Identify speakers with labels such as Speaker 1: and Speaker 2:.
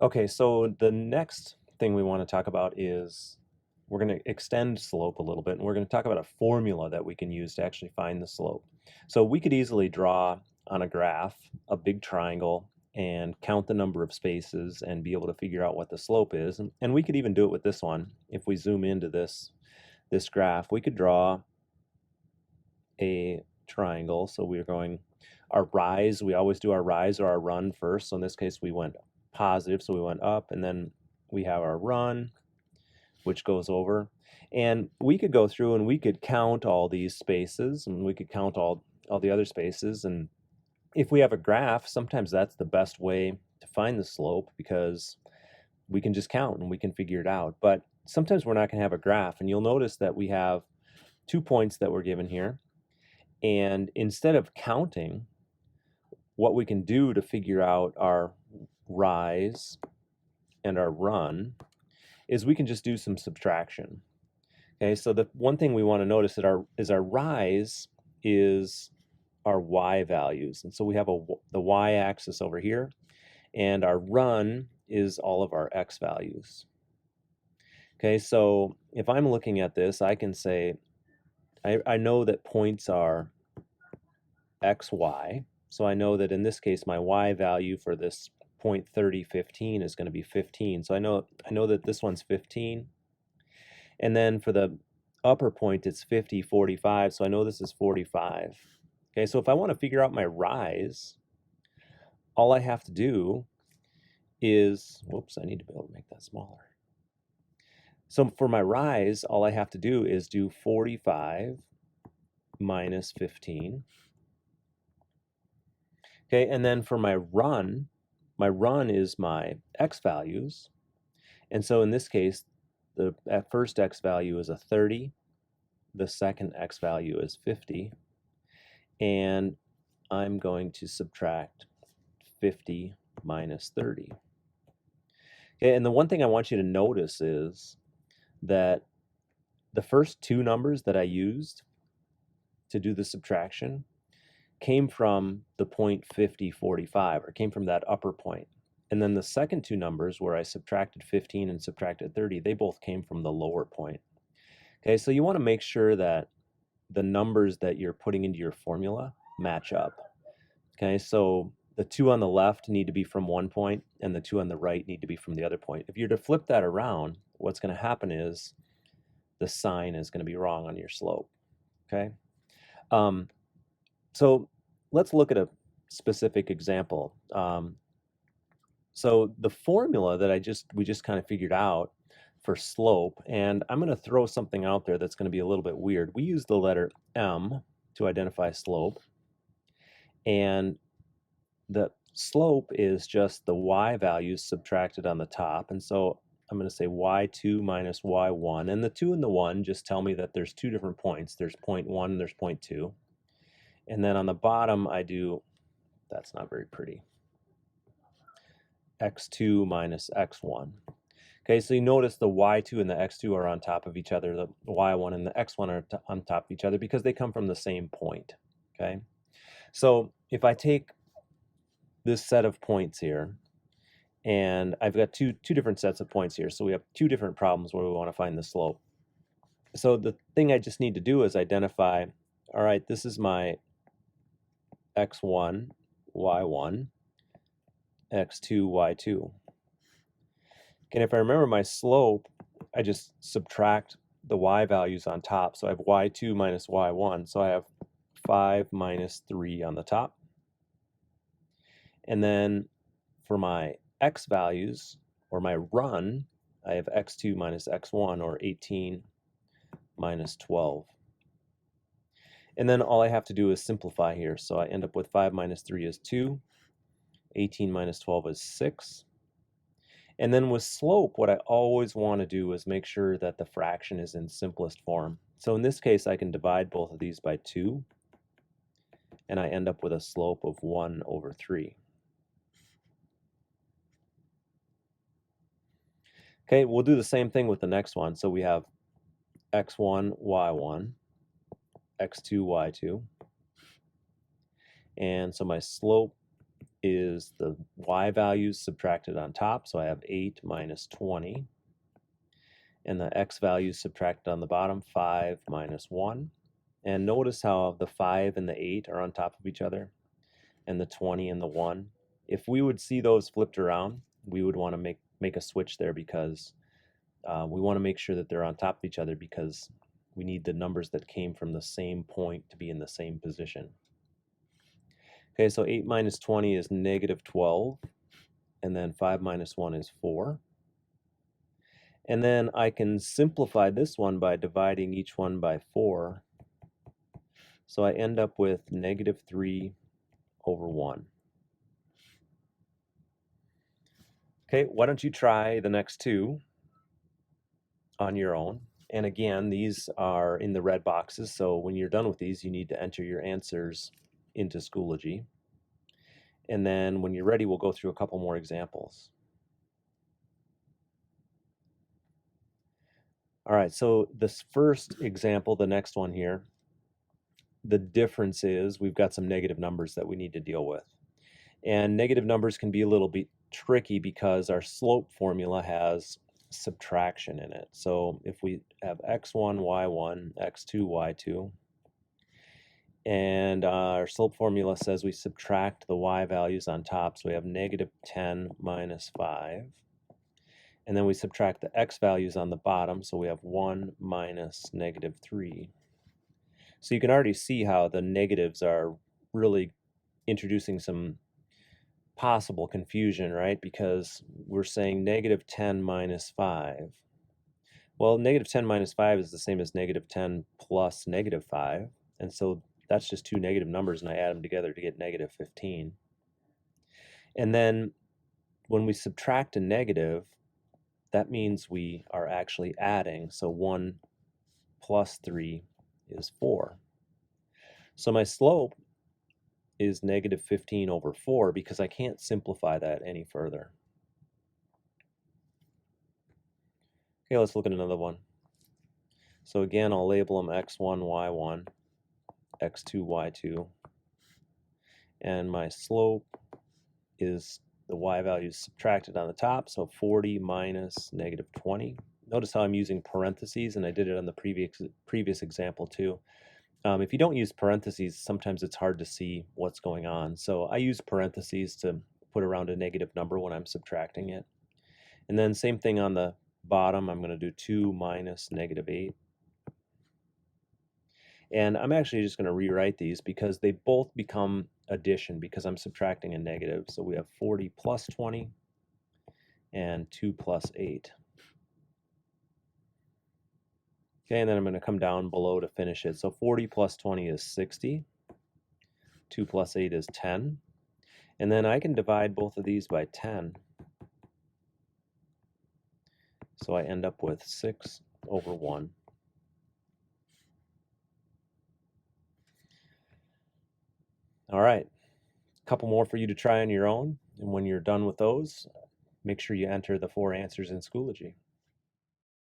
Speaker 1: Okay, so the next thing we want to talk about is we're going to extend slope a little bit, and we're going to talk about a formula that we can use to actually find the slope. So we could easily draw on a graph a big triangle and count the number of spaces and be able to figure out what the slope is. And we could even do it with this one. If we zoom into this graph, we could draw a triangle. So we're going our rise, we always do our rise or our run first. So in this case, we went positive, so we went up, and then we have our run, which goes over. And we could go through and we could count all these spaces, and we could count all the other spaces. And if we have a graph, sometimes that's the best way to find the slope because we can just count and we can figure it out. But sometimes we're not going to have a graph, and you'll notice that we have 2 points that were given here. And instead of counting, what we can do to figure out our rise and our run is we can just do some subtraction. Okay, so the one thing we want to notice is our rise is our y values. And so we have the y-axis over here, and our run is all of our x values. Okay, so if I'm looking at this, I can say, I know that points are x, y. So I know that in this case, my y value for this point 30, 15 is going to be 15. So I know that this one's 15. And then for the upper point, it's 50, 45. So I know this is 45. Okay, so if I want to figure out my rise, all I have to do is, whoops, I need to be able to make that smaller. So for my rise, all I have to do is do 45 minus 15. Okay, and then for my run is my x values. And so in this case, the first x value is a 30, the second x value is 50, and I'm going to subtract 50 minus 30. Okay, and the one thing I want you to notice is that the first two numbers that I used to do the subtraction came from the point 50, 45, or came from that upper point. And then the second two numbers where I subtracted 15 and subtracted 30, they both came from the lower point. Okay, so you want to make sure that the numbers that you're putting into your formula match up. Okay, so the two on the left need to be from one point, and the two on the right need to be from the other point. If you're to flip that around, what's going to happen is the sign is going to be wrong on your slope. Okay, so let's look at a specific example. So the formula that we just kind of figured out for slope, and I'm going to throw something out there that's going to be a little bit weird. We use the letter M to identify slope, and the slope is just the y values subtracted on the top. And so I'm going to say y2 minus y1, and the 2 and the 1 just tell me that there's two different points. There's point 1 and there's point 2. And then on the bottom I do, that's not very pretty, x2 minus x1. Okay, so you notice the y2 and the x2 are on top of each other, the y1 and the x1 are on top of each other because they come from the same point. Okay, so if I take this set of points here, and I've got two different sets of points here, so we have two different problems where we want to find the slope. So the thing I just need to do is identify, all right, this is my x1, y1, x2, y2. And if I remember my slope, I just subtract the y values on top. So I have y2 minus y1. So I have 5 minus 3 on the top. And then for my x values, or my run, I have x2 minus x1, or 18 minus 12. And then all I have to do is simplify here. So I end up with 5 minus 3 is 2. 18 minus 12 is 6. And then with slope, what I always want to do is make sure that the fraction is in simplest form. So in this case, I can divide both of these by 2, and I end up with a slope of 1 over 3. Okay, we'll do the same thing with the next one. So we have x1, y1, x2, y2. And so my slope is the y values subtracted on top. So I have 8 minus 20. And the x values subtracted on the bottom, 5 minus 1. And notice how the 5 and the 8 are on top of each other, and the 20 and the 1. If we would see those flipped around, we would want to make a switch there, because we want to make sure that they're on top of each other, because we need the numbers that came from the same point to be in the same position. Okay, so 8 minus 20 is negative 12, and then 5 minus 1 is 4. And then I can simplify this one by dividing each one by 4. So I end up with negative 3 over 1. Okay, why don't you try the next two on your own? And again, these are in the red boxes, so when you're done with these, you need to enter your answers into Schoology. And then when you're ready, we'll go through a couple more examples. All right, so this first example, the next one here, the difference is we've got some negative numbers that we need to deal with. And negative numbers can be a little bit tricky because our slope formula has subtraction in it. So if we have x1, y1, x2, y2, and our slope formula says we subtract the y values on top, so we have negative 10 minus 5. And then we subtract the x values on the bottom, so we have 1 minus negative 3. So you can already see how the negatives are really introducing some possible confusion, right? Because we're saying negative 10 minus 5. Well, negative 10 minus 5 is the same as negative 10 plus negative 5. And so that's just two negative numbers, and I add them together to get negative 15. And then when we subtract a negative, that means we are actually adding. So 1 plus 3 is 4. So my slope is negative 15 over 4, because I can't simplify that any further. Okay, let's look at another one. So again, I'll label them x1, y1, x2, y2. And my slope is the y values subtracted on the top, so 40 minus negative 20. Notice how I'm using parentheses, and I did it on the previous example too. If you don't use parentheses, sometimes it's hard to see what's going on. So I use parentheses to put around a negative number when I'm subtracting it. And then same thing on the bottom, I'm going to do 2 minus negative 8. And I'm actually just going to rewrite these because they both become addition because I'm subtracting a negative. So we have 40 plus 20 and 2 plus 8. Okay, and then I'm going to come down below to finish it. So 40 plus 20 is 60. 2 plus 8 is 10. And then I can divide both of these by 10. So I end up with 6 over 1. All right, a couple more for you to try on your own. And when you're done with those, make sure you enter the 4 answers in Schoology.